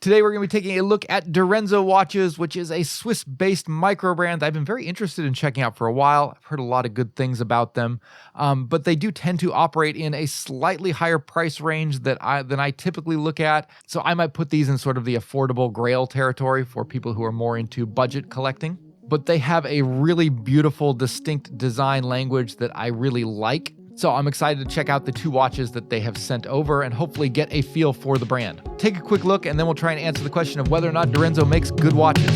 Today we're going to be taking a look at Direnzo watches, which is a Swiss-based micro brand I've been very interested in checking out for a while. I've heard a lot of good things about them, but they do tend to operate in a slightly higher price range than I typically look at. So I might put these in sort of the affordable grail territory for people who are more into budget collecting. But they have a really beautiful, distinct design language that I really like. So I'm excited to check out the two watches that they have sent over and hopefully get a feel for the brand. Take a quick look and then we'll try and answer the question of whether or not Direnzo makes good watches.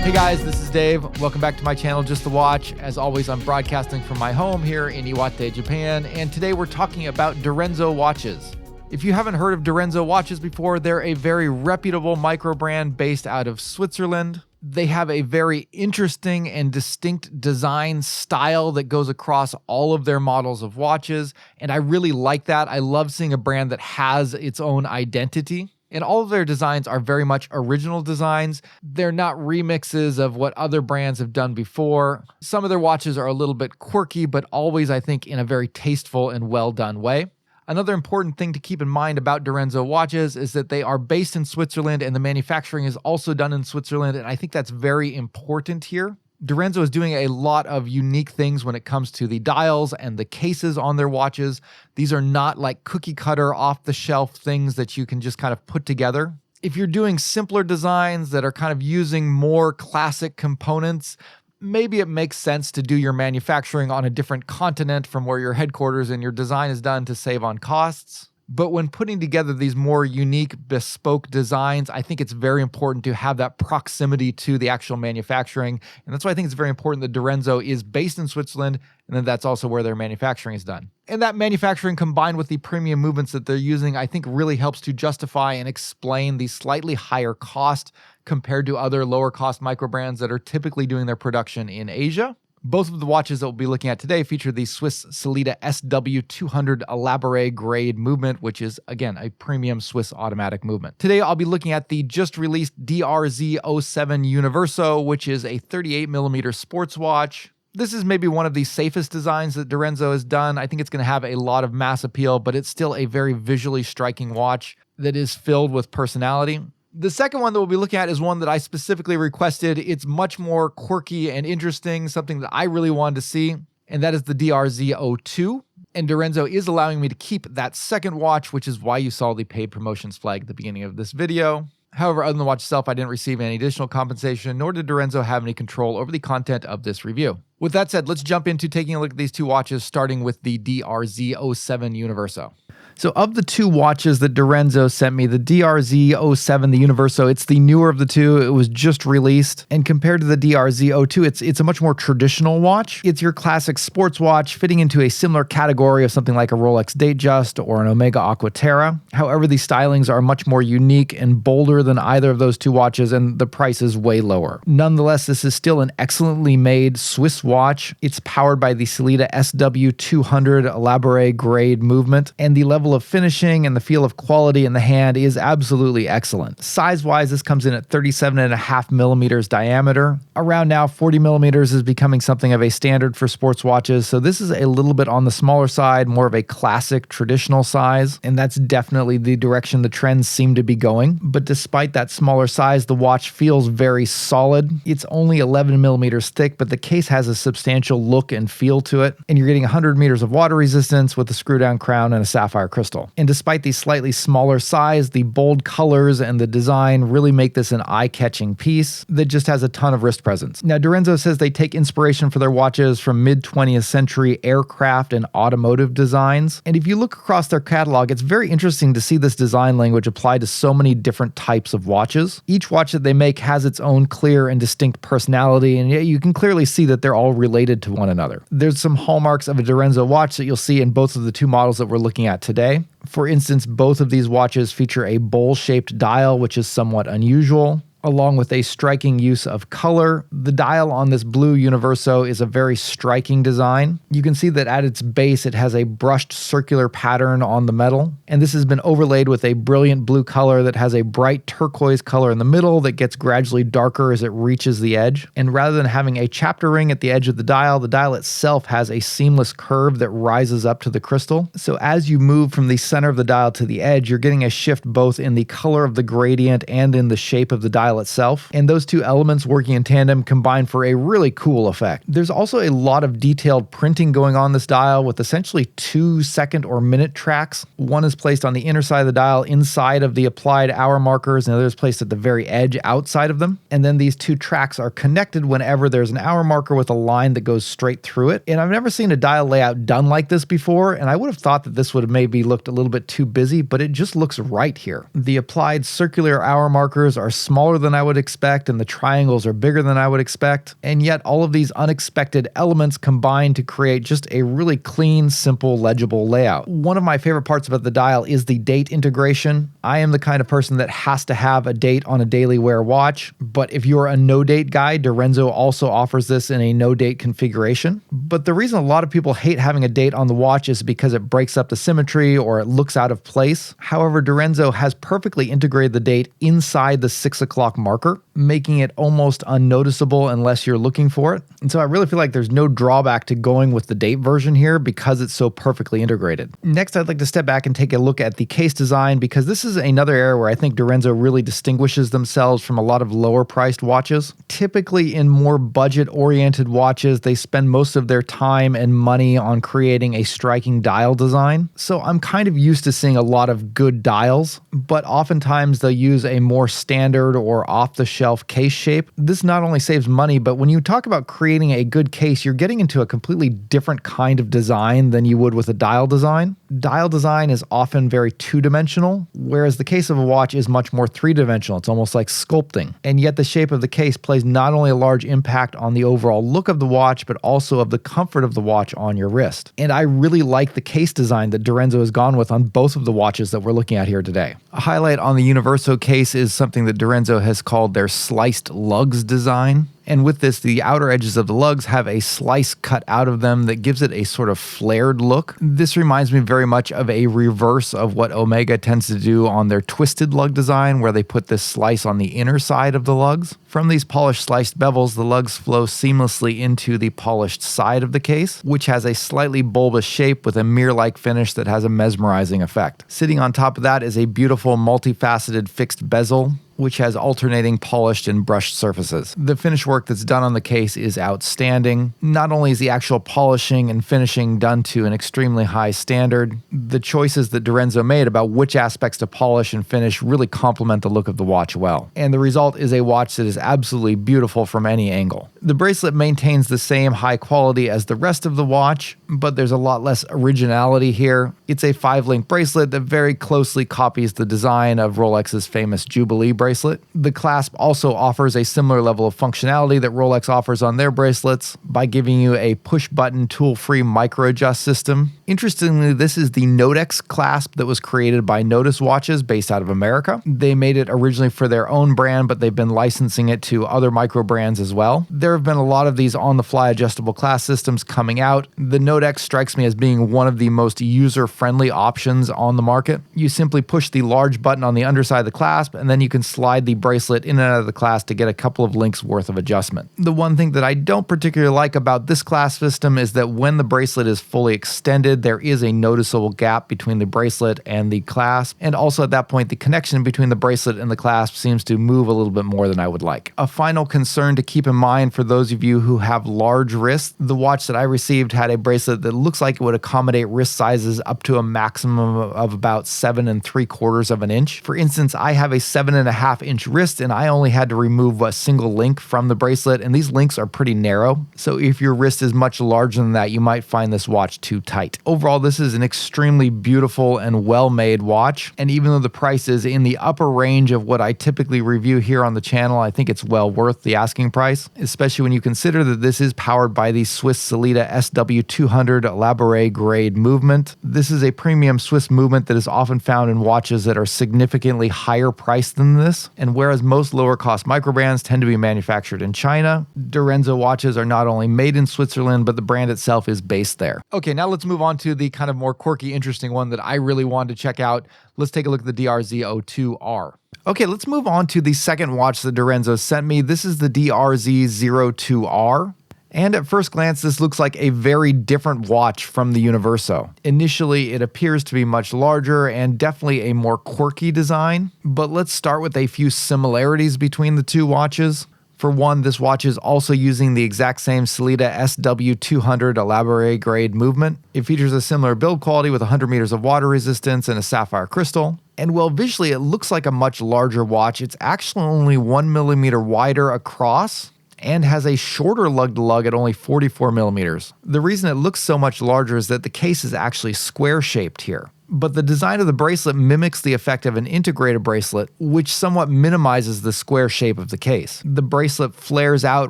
Hey guys, this is Dave. Welcome back to my channel, Just the Watch. As always, I'm broadcasting from my home here in Iwate, Japan, and today we're talking about Direnzo watches. If you haven't heard of Direnzo watches before, they're a very reputable micro brand based out of Switzerland. They have a very interesting and distinct design style that goes across all of their models of watches, and I really like that. I love seeing a brand that has its own identity. And all of their designs are very much original designs. They're not remixes of what other brands have done before. Some of their watches are a little bit quirky, but always, I think, in a very tasteful and well-done way. Another important thing to keep in mind about Direnzo watches is that they are based in Switzerland and the manufacturing is also done in Switzerland, and I think that's very important here. Direnzo is doing a lot of unique things when it comes to the dials and the cases on their watches. These are not like cookie cutter off-the-shelf things that you can just kind of put together. If you're doing simpler designs that are kind of using more classic components, maybe it makes sense to do your manufacturing on a different continent from where your headquarters and your design is done to save on costs. But when putting together these more unique, bespoke designs, I think it's very important to have that proximity to the actual manufacturing. And that's why I think it's very important that Direnzo is based in Switzerland, and then that's also where their manufacturing is done. And that manufacturing combined with the premium movements that they're using, I think really helps to justify and explain the slightly higher cost compared to other lower cost micro brands that are typically doing their production in Asia. Both of the watches that we'll be looking at today feature the Swiss Sellita SW200 Elaboré grade movement, which is, again, a premium Swiss automatic movement. Today, I'll be looking at the just released DRZ07 Universo, which is a 38mm sports watch. This is maybe one of the safest designs that Direnzo has done. I think it's going to have a lot of mass appeal, but it's still a very visually striking watch that is filled with personality. The second one that we'll be looking at is one that I specifically requested. It's much more quirky and interesting, something that I really wanted to see, and that is the DRZ02. And Direnzo is allowing me to keep that second watch, which is why you saw the paid promotions flag at the beginning of this video. However, other than the watch itself, I didn't receive any additional compensation, nor did Direnzo have any control over the content of this review. With that said, let's jump into taking a look at these two watches, starting with the DRZ07 Universo. So of the two watches that Direnzo sent me, the DRZ07, the Universo, it's the newer of the two. It was just released. And compared to the DRZ02, it's a much more traditional watch. It's your classic sports watch fitting into a similar category of something like a Rolex Datejust or an Omega Aquaterra. However, the stylings are much more unique and bolder than either of those two watches, and the price is way lower. Nonetheless, this is still an excellently made Swiss watch. It's powered by the Sellita SW200 Elaboré grade movement, and the level of finishing and the feel of quality in the hand is absolutely excellent. Size-wise, this comes in at 37.5mm diameter. Around now, 40mm is becoming something of a standard for sports watches, so this is a little bit on the smaller side, more of a classic traditional size, and that's definitely the direction the trends seem to be going. But despite that smaller size, the watch feels very solid. It's only 11mm thick, but the case has a substantial look and feel to it, and you're getting 100 meters of water resistance with a screw-down crown and a sapphire crystal. And despite the slightly smaller size, the bold colors and the design really make this an eye-catching piece that just has a ton of wrist presence. Now, Direnzo says they take inspiration for their watches from mid-20th century aircraft and automotive designs. And if you look across their catalog, it's very interesting to see this design language applied to so many different types of watches. Each watch that they make has its own clear and distinct personality, and yet you can clearly see that they're all related to one another. There's some hallmarks of a Direnzo watch that you'll see in both of the two models that we're looking at today. For instance, both of these watches feature a bowl-shaped dial, which is somewhat unusual. along with a striking use of color. The dial on this blue Universo is a very striking design. You can see that at its base it has a brushed circular pattern on the metal, and this has been overlaid with a brilliant blue color that has a bright turquoise color in the middle that gets gradually darker as it reaches the edge. And rather than having a chapter ring at the edge of the dial itself has a seamless curve that rises up to the crystal. So as you move from the center of the dial to the edge, you're getting a shift both in the color of the gradient and in the shape of the dial itself. And those two elements working in tandem combine for a really cool effect. There's also a lot of detailed printing going on this dial with essentially 2 second or minute tracks. One is placed on the inner side of the dial inside of the applied hour markers, and the other is placed at the very edge outside of them. And then these two tracks are connected whenever there's an hour marker with a line that goes straight through it. And I've never seen a dial layout done like this before, and I would have thought that this would have maybe looked a little bit too busy, but it just looks right here. The applied circular hour markers are smaller than I would expect, and the triangles are bigger than I would expect, and yet all of these unexpected elements combine to create just a really clean, simple, legible layout. One of my favorite parts about the dial is the date integration. I am the kind of person that has to have a date on a daily wear watch, but if you're a no-date guy, Direnzo also offers this in a no-date configuration. But the reason a lot of people hate having a date on the watch is because it breaks up the symmetry or it looks out of place. However, Direnzo has perfectly integrated the date inside the 6 o'clock marker, making it almost unnoticeable unless you're looking for it. And so I really feel like there's no drawback to going with the date version here because it's so perfectly integrated. Next, I'd like to step back and take a look at the case design, because this is another area where I think Direnzo really distinguishes themselves from a lot of lower priced watches. Typically in more budget oriented watches, they spend most of their time and money on creating a striking dial design. So I'm kind of used to seeing a lot of good dials, but oftentimes they'll use a more standard or off-the-shelf case shape. This not only saves money, but when you talk about creating a good case, you're getting into a completely different kind of design than you would with a dial design. Dial design is often very two-dimensional, whereas the case of a watch is much more three-dimensional. It's almost like sculpting. And yet the shape of the case plays not only a large impact on the overall look of the watch, but also of the comfort of the watch on your wrist. And I really like the case design that Direnzo has gone with on both of the watches that we're looking at here today. A highlight on the Universo case is something that Direnzo has called their sliced lugs design. And with this, the outer edges of the lugs have a slice cut out of them that gives it a sort of flared look. This reminds me very much of a reverse of what Omega tends to do on their twisted lug design, where they put this slice on the inner side of the lugs. From these polished sliced bevels, the lugs flow seamlessly into the polished side of the case, which has a slightly bulbous shape with a mirror-like finish that has a mesmerizing effect. Sitting on top of that is a beautiful multifaceted fixed bezel, which has alternating polished and brushed surfaces. The finish work that's done on the case is outstanding. Not only is the actual polishing and finishing done to an extremely high standard, the choices that Direnzo made about which aspects to polish and finish really complement the look of the watch well. And the result is a watch that is absolutely beautiful from any angle. The bracelet maintains the same high quality as the rest of the watch, but there's a lot less originality here. It's a 5-link bracelet that very closely copies the design of Rolex's famous Jubilee bracelet. The clasp also offers a similar level of functionality that Rolex offers on their bracelets by giving you a push-button tool-free micro-adjust system. Interestingly, this is the Nodex clasp that was created by Notice Watches based out of America. They made it originally for their own brand, but they've been licensing it to other micro brands as well. There have been a lot of these on-the-fly adjustable clasp systems coming out. The Nodex strikes me as being one of the most user-friendly options on the market. You simply push the large button on the underside of the clasp, and then you can slide the bracelet in and out of the clasp to get a couple of links worth of adjustment. The one thing that I don't particularly like about this clasp system is that when the bracelet is fully extended, there is a noticeable gap between the bracelet and the clasp, and also at that point the connection between the bracelet and the clasp seems to move a little bit more than I would like. A final concern to keep in mind for those of you who have large wrists, the watch that I received had a bracelet that looks like it would accommodate wrist sizes up to a maximum of about 7 3/4 of an inch. For instance, I have a 7.5-inch wrist, and I only had to remove a single link from the bracelet, and these links are pretty narrow. So if your wrist is much larger than that, you might find this watch too tight. Overall, this is an extremely beautiful and well-made watch, and even though the price is in the upper range of what I typically review here on the channel, I think it's well worth the asking price, especially when you consider that this is powered by the Swiss Sellita SW200 Labouré grade movement. This is a premium Swiss movement that is often found in watches that are significantly higher priced than this, and whereas most lower cost microbrands tend to be manufactured in China, Direnzo watches are not only made in Switzerland, but the brand itself is based there. Okay, now let's move on to the kind of more quirky, interesting one that I really wanted to check out. Let's take a look at the DRZ02R. Okay, let's move on to the second watch that Direnzo sent me. This is the DRZ02R. And at first glance, this looks like a very different watch from the Universo. Initially, it appears to be much larger and definitely a more quirky design, but let's start with a few similarities between the two watches. For one, this watch is also using the exact same Sellita SW200 Labouré grade movement. It features a similar build quality with 100 meters of water resistance and a sapphire crystal. And while visually it looks like a much larger watch, it's actually only 1 millimeter wider across and has a shorter lug-to-lug at only 44 millimeters. The reason it looks so much larger is that the case is actually square-shaped here. But the design of the bracelet mimics the effect of an integrated bracelet, which somewhat minimizes the square shape of the case. The bracelet flares out,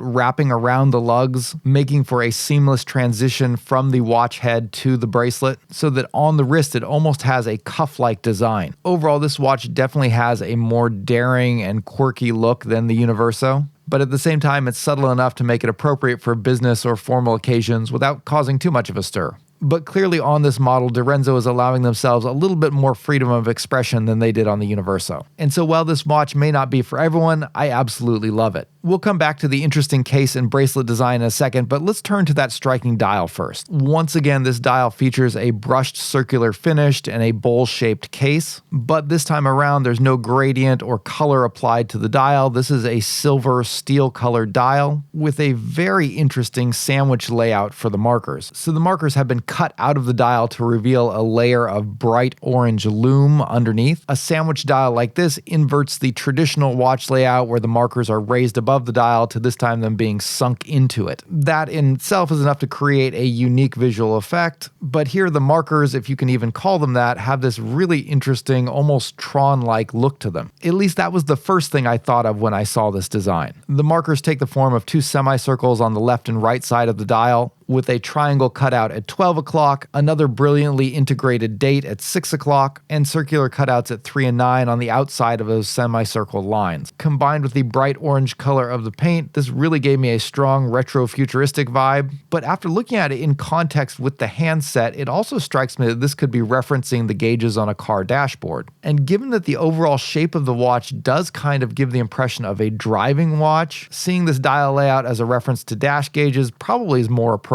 wrapping around the lugs, making for a seamless transition from the watch head to the bracelet, so that on the wrist it almost has a cuff-like design. Overall, this watch definitely has a more daring and quirky look than the Universo, but at the same time it's subtle enough to make it appropriate for business or formal occasions without causing too much of a stir. But clearly on this model, Direnzo is allowing themselves a little bit more freedom of expression than they did on the Universo. And so while this watch may not be for everyone, I absolutely love it. We'll come back to the interesting case and bracelet design in a second, but let's turn to that striking dial first. Once again, this dial features a brushed circular finish and a bowl-shaped case, but this time around there's no gradient or color applied to the dial. This is a silver steel-colored dial with a very interesting sandwich layout for the markers. So the markers have been cut out of the dial to reveal a layer of bright orange lume underneath. A sandwich dial like this inverts the traditional watch layout where the markers are raised above the dial to this time them being sunk into it. That in itself is enough to create a unique visual effect, but here the markers, if you can even call them that, have this really interesting, almost Tron-like look to them. At least that was the first thing I thought of when I saw this design. The markers take the form of two semicircles on the left and right side of the dial, with a triangle cutout at 12 o'clock, another brilliantly integrated date at 6 o'clock, and circular cutouts at 3 and 9 on the outside of those semicircled lines. Combined with the bright orange color of the paint, this really gave me a strong retro-futuristic vibe, but after looking at it in context with the handset, it also strikes me that this could be referencing the gauges on a car dashboard. And given that the overall shape of the watch does kind of give the impression of a driving watch, seeing this dial layout as a reference to dash gauges probably is more appropriate.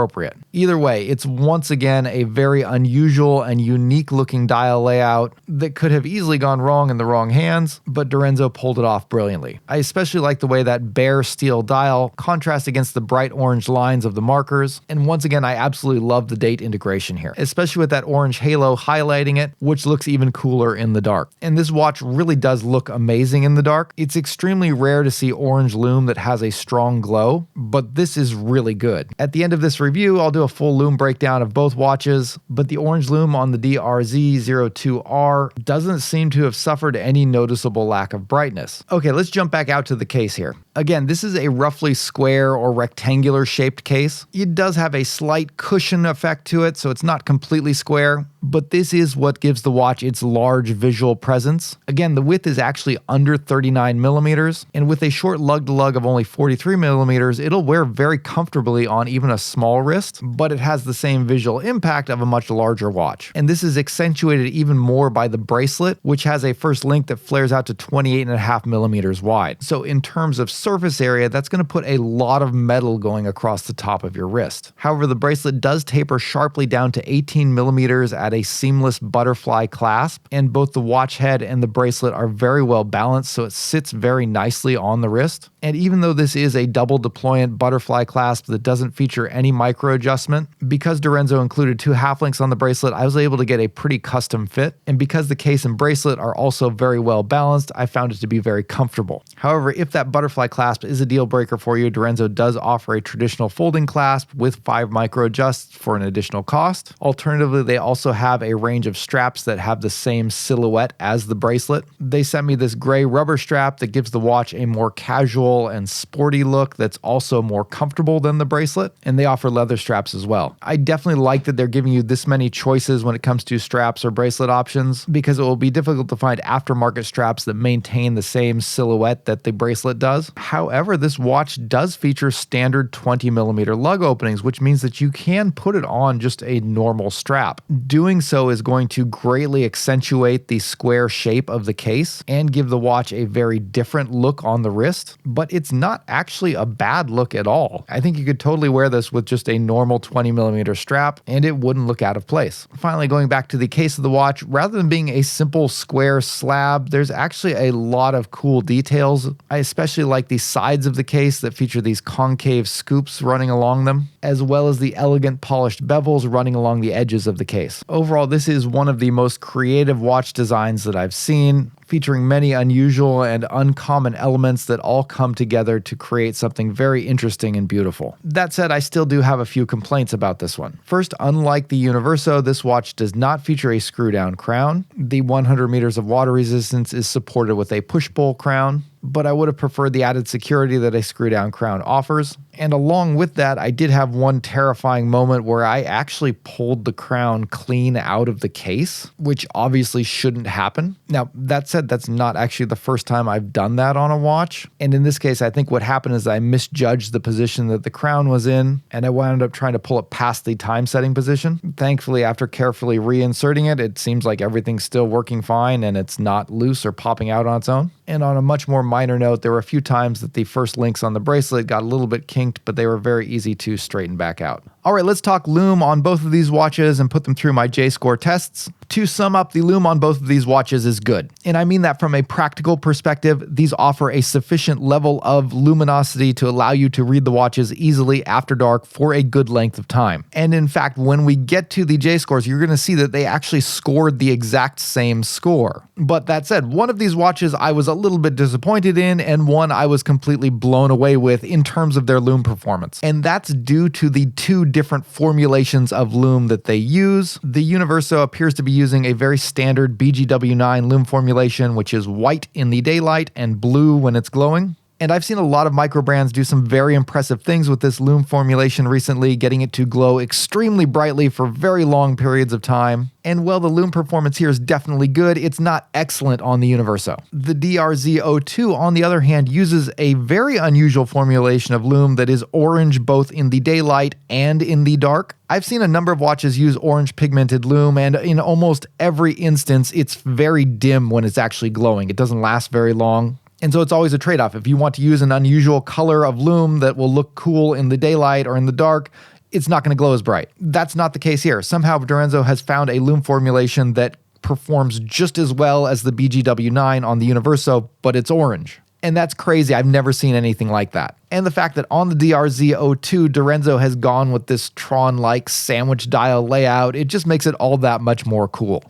Either way, it's once again a very unusual and unique looking dial layout that could have easily gone wrong in the wrong hands, but Direnzo pulled it off brilliantly. I especially like the way that bare steel dial contrasts against the bright orange lines of the markers, and once again I absolutely love the date integration here, especially with that orange halo highlighting it, which looks even cooler in the dark. And this watch really does look amazing in the dark. It's extremely rare to see orange lume that has a strong glow, but this is really good. At the end of this review, I'll do a full lume breakdown of both watches, but the orange lume on the DRZ02R doesn't seem to have suffered any noticeable lack of brightness. Okay, let's jump back out to the case here. Again, this is a roughly square or rectangular shaped case. It does have a slight cushion effect to it, so it's not completely square, but this is what gives the watch its large visual presence. Again, the width is actually under 39 millimeters, and with a short lug-to-lug of only 43 millimeters, it'll wear very comfortably on even a small wrist, but it has the same visual impact of a much larger watch. And this is accentuated even more by the bracelet, which has a first link that flares out to 28.5 millimeters wide. So in terms of surface area, that's going to put a lot of metal going across the top of your wrist. However, the bracelet does taper sharply down to 18 millimeters at had a seamless butterfly clasp, and both the watch head and the bracelet are very well balanced, so it sits very nicely on the wrist. And even though this is a double deployant butterfly clasp that doesn't feature any micro adjustment, because Direnzo included 2 half links on the bracelet, I was able to get a pretty custom fit. And because the case and bracelet are also very well balanced, I found it to be very comfortable. However, if that butterfly clasp is a deal breaker for you, Direnzo does offer a traditional folding clasp with 5 micro adjusts for an additional cost. Alternatively, they also have a range of straps that have the same silhouette as the bracelet. They sent me this gray rubber strap that gives the watch a more casual and sporty look that's also more comfortable than the bracelet, and they offer leather straps as well. I definitely like that they're giving you this many choices when it comes to straps or bracelet options, because it will be difficult to find aftermarket straps that maintain the same silhouette that the bracelet does. However, this watch does feature standard 20mm lug openings, which means that you can put it on just a normal strap. Doing so is going to greatly accentuate the square shape of the case and give the watch a very different look on the wrist, but it's not actually a bad look at all. I think you could totally wear this with just a normal 20mm strap and it wouldn't look out of place. Finally, going back to the case of the watch, rather than being a simple square slab, there's actually a lot of cool details. I especially like the sides of the case that feature these concave scoops running along them, as well as the elegant polished bevels running along the edges of the case. Overall, this is one of the most creative watch designs that I've seen, featuring many unusual and uncommon elements that all come together to create something very interesting and beautiful. That said, I still do have a few complaints about this one. First, unlike the Universo, this watch does not feature a screw-down crown. The 100 meters of water resistance is supported with a push-pull crown, but I would have preferred the added security that a screw-down crown offers. And along with that, I did have one terrifying moment where I actually pulled the crown clean out of the case, which obviously shouldn't happen. Now, that said, that's not actually the first time I've done that on a watch. And in this case, I think what happened is I misjudged the position that the crown was in, and I wound up trying to pull it past the time setting position. Thankfully, after carefully reinserting it, it seems like everything's still working fine and it's not loose or popping out on its own. And on a much more minor note, there were a few times that the first links on the bracelet got a little bit kinked, but they were very easy to straighten back out. All right, let's talk LUME on both of these watches and put them through my J-score tests. To sum up, the LUME on both of these watches is good. And I mean that from a practical perspective. These offer a sufficient level of luminosity to allow you to read the watches easily after dark for a good length of time. And in fact, when we get to the J-scores, you're going to see that they actually scored the exact same score. But that said, one of these watches I was a little bit disappointed in, and one I was completely blown away with in terms of their LUME performance. And that's due to the 2 different formulations of LUME that they use. The Universo appears to be using a very standard BGW9 LUME formulation, which is white in the daylight and blue when it's glowing. And I've seen a lot of microbrands do some very impressive things with this LUME formulation recently, getting it to glow extremely brightly for very long periods of time. And while the LUME performance here is definitely good, it's not excellent on the Universo. The DRZ02, on the other hand, uses a very unusual formulation of LUME that is orange both in the daylight and in the dark. I've seen a number of watches use orange pigmented LUME, and in almost every instance, it's very dim when it's actually glowing. It doesn't last very long. And so it's always a trade-off. If you want to use an unusual color of LUME that will look cool in the daylight or in the dark, it's not going to glow as bright. That's not the case here. Somehow Direnzo has found a LUME formulation that performs just as well as the BGW9 on the Universo, but it's orange. And that's crazy. I've never seen anything like that. And the fact that on the DRZ02, Direnzo has gone with this Tron-like sandwich dial layout, it just makes it all that much more cool.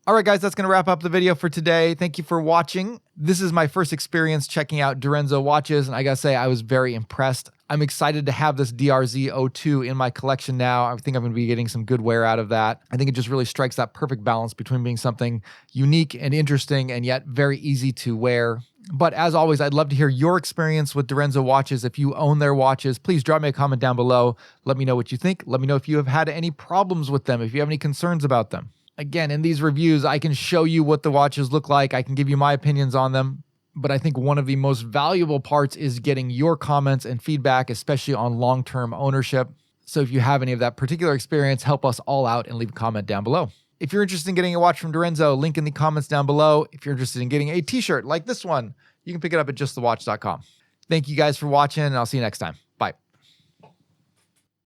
All right, guys, that's going to wrap up the video for today. Thank you for watching. This is my first experience checking out Direnzo watches, and I gotta say, I was very impressed. I'm excited to have this DRZ02 in my collection now. I think I'm going to be getting some good wear out of that. I think it just really strikes that perfect balance between being something unique and interesting and yet very easy to wear. But as always, I'd love to hear your experience with Direnzo watches. If you own their watches, please drop me a comment down below. Let me know what you think. Let me know if you have had any problems with them, if you have any concerns about them. Again, in these reviews, I can show you what the watches look like. I can give you my opinions on them. But I think one of the most valuable parts is getting your comments and feedback, especially on long-term ownership. So if you have any of that particular experience, help us all out and leave a comment down below. If you're interested in getting a watch from Direnzo, link in the comments down below. If you're interested in getting a t-shirt like this one, you can pick it up at justthewatch.com. Thank you guys for watching, and I'll see you next time.